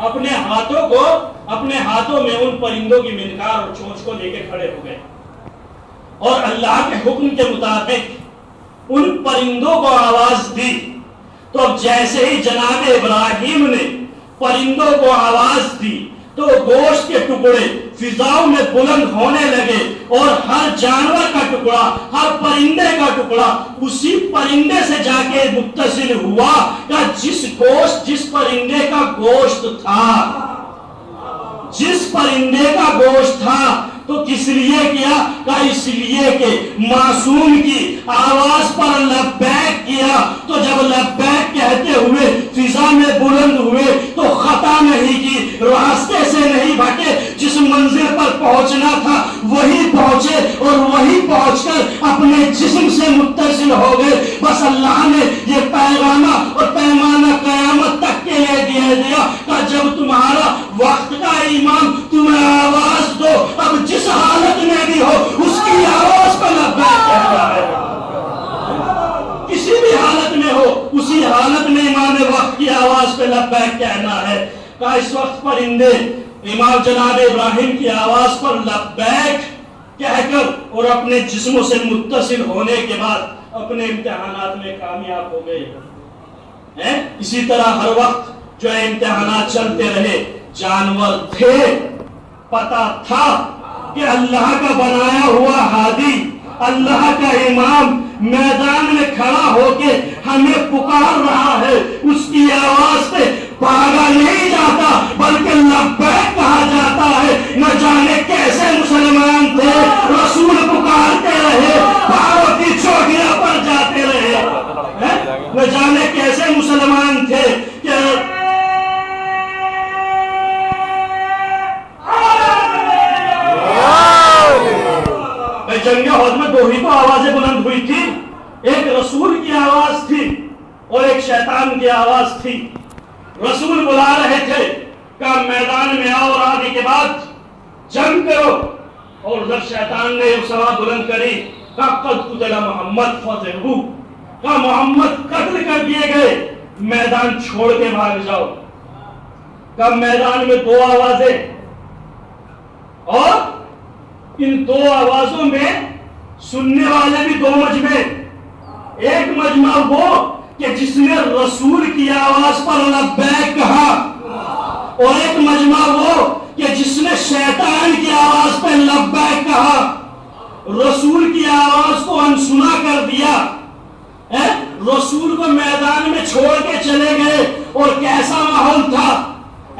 اپنے ہاتھوں میں ان پرندوں کی منقار اور چونچ کو لے کے کھڑے ہو گئے اور اللہ کے حکم کے مطابق ان پرندوں کو آواز دی. تو جیسے ہی جناب ابراہیم نے پرندوں کو آواز دی تو گوشت کے ٹکڑے فضاؤں میں بلند ہونے لگے اور ہر جانور کا ٹکڑا، ہر پرندے کا ٹکڑا اسی پرندے سے جا کے متصل ہوا کہ جس پرندے کا گوشت تھا تو کس لیے کیا؟ کہ اس لیے کہ معصوم کی آواز پر لبیک کیا. تو جب لبیک کہتے ہوئے فضا میں بلند ہوئے تو خطا نہیں کی، راستے سے نہیں بھٹے، جس منزل پر پہنچنا تھا وہی پہنچے اور وہی پہنچ کر اپنے جسم سے متصل ہو گئے. بس اللہ نے یہ پیغامہ اور پیمانہ قیامت تک کے لیے دیا کہ جب تمہارا وقت کا ایمان تمہیں آواز دو، اب جس حالت میں بھی ہو اس کی آواز کو لبیک کہنا ہے. کسی بھی حالت میں ہو اسی حالت میں امام وقت کی آواز پہ لبیک کہنا ہے. کہ اس وقت پرندے امام جناب ابراہیم کی آواز پر لبیک کہہ کر اور اپنے جسموں سے متصل ہونے کے بعد اپنے امتحانات میں کامیاب ہو گئے. اسی طرح ہر وقت جو ہے امتحانات چلتے رہے. جانور تھے، پتا تھا کہ اللہ کا بنایا ہوا ہادی، اللہ کا امام میدان میں کھڑا ہو کے ہمیں پکار رہا ہے. اس کی آواز پہ بھاگا نہیں جاتا بلکہ لبیک کہا جاتا ہے. نہ جانے کیسے مسلمان تھے، رسول پکارتے رہے، پہاڑوں کی چوٹیاں پر جاتے رہے. نہ جانے کیسے مسلمان تھے کہ جنگ احد میں دو ہی تو آوازیں بلند ہوئی تھی. ایک رسول کی آواز تھی اور ایک شیطان کی آواز تھی. رسول بلا رہے تھے کہ میدان میں آؤ اور آنے کے بعد جنگ کرو، اور ادھر شیطان نے سوا بلند کری کہ قد قتل محمد فذرہو، کہ محمد قتل کر دیے گئے، میدان چھوڑ کے بھاگ جاؤ. کہ میدان میں دو آوازیں اور ان دو آوازوں میں سننے والے بھی دو مجمع. ایک مجمع وہ کہ جس نے رسول کی آواز پر لبیک کہا، اور ایک مجمع وہ کہ جس نے شیطان کی آواز پر لبیک کہا. رسول کی آواز کو انسنا کر دیا، رسول کو میدان میں چھوڑ کے چلے گئے. اور کیسا ماحول تھا؟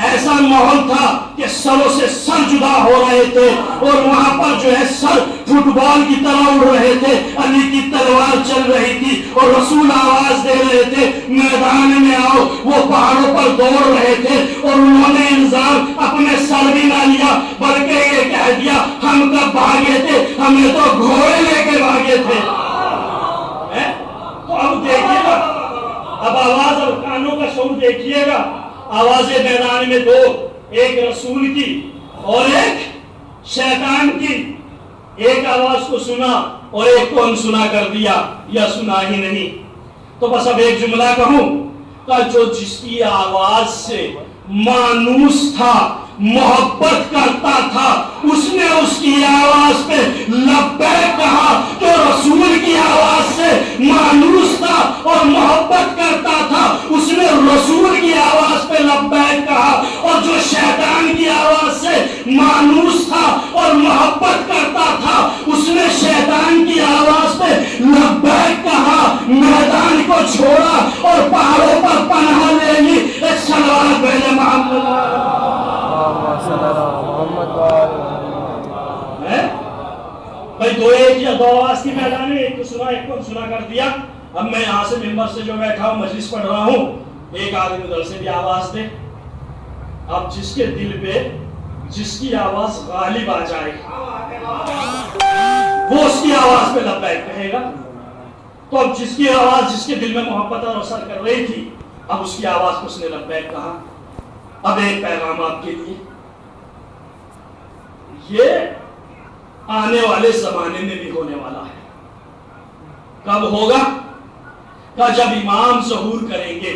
ایسا ماحول تھا کہ سروں سے سر جدا ہو رہے تھے اور وہاں پر جو ہے سر فٹ بال کی طرح اڑ رہے تھے. علی کی تلوار چل رہی تھی اور رسول آواز دے رہے تھے میدان میں آؤ. وہ پہاڑوں پر دوڑ رہے تھے اور انہوں نے الزام اپنے سر بھی نہ لیا بلکہ یہ کہہ دیا ہم کب بھاگے تھے، ہمیں تو گھوڑے لے کے بھاگے تھے. تو اب دیکھیے گا، اب آواز اور کانوں کا شور دیکھیے گا. آوازیں میدان میں دو، ایک رسول کی اور ایک شیطان کی. ایک آواز کو سنا اور ایک کو انسنا کر دیا یا سنا ہی نہیں. تو بس اب ایک جملہ کہوں کہ جو جس کی آواز سے مانوس تھا، محبت کرتا تھا، اس نے اس کی آواز پہ لبیک کہا. جو رسول کی آواز سے مانوس تھا اور محبت کرتا تھا اس نے رسول کی آواز پہ لبیک کہا. اور جو شیطان کی آواز سے مانوس تھا اور محبت کرتا تھا اس نے شیطان کی آواز پہ لبیک کہا. میدان کو چھوڑا اور پہاڑوں پر پناہ لے لی. ایک صلوات بھیجے محمد بھائی. دو ایک یا دو آواز کی میدان میں، ایک کو سنا ایک کو سنا کر دیا. اب میں یہاں سے ممبر سے جو بیٹھا ہوں مجلس پڑھ رہا ہوں، ایک آدمی ادھر سے بھی آواز دے. اب جس کے دل پہ جس کی آواز غالب آ جائے وہ اس کی آواز پہ لبیک کہے گا. تو اب جس کی آواز جس کے دل میں محبت اور اثر کر رہی تھی، اب اس کی آواز کو اس نے لبیک کہا. اب ایک پیغام آپ کے لیے، یہ آنے والے زمانے میں بھی ہونے والا ہے. کب ہوگا؟ کہ جب امام ظہور کریں گے،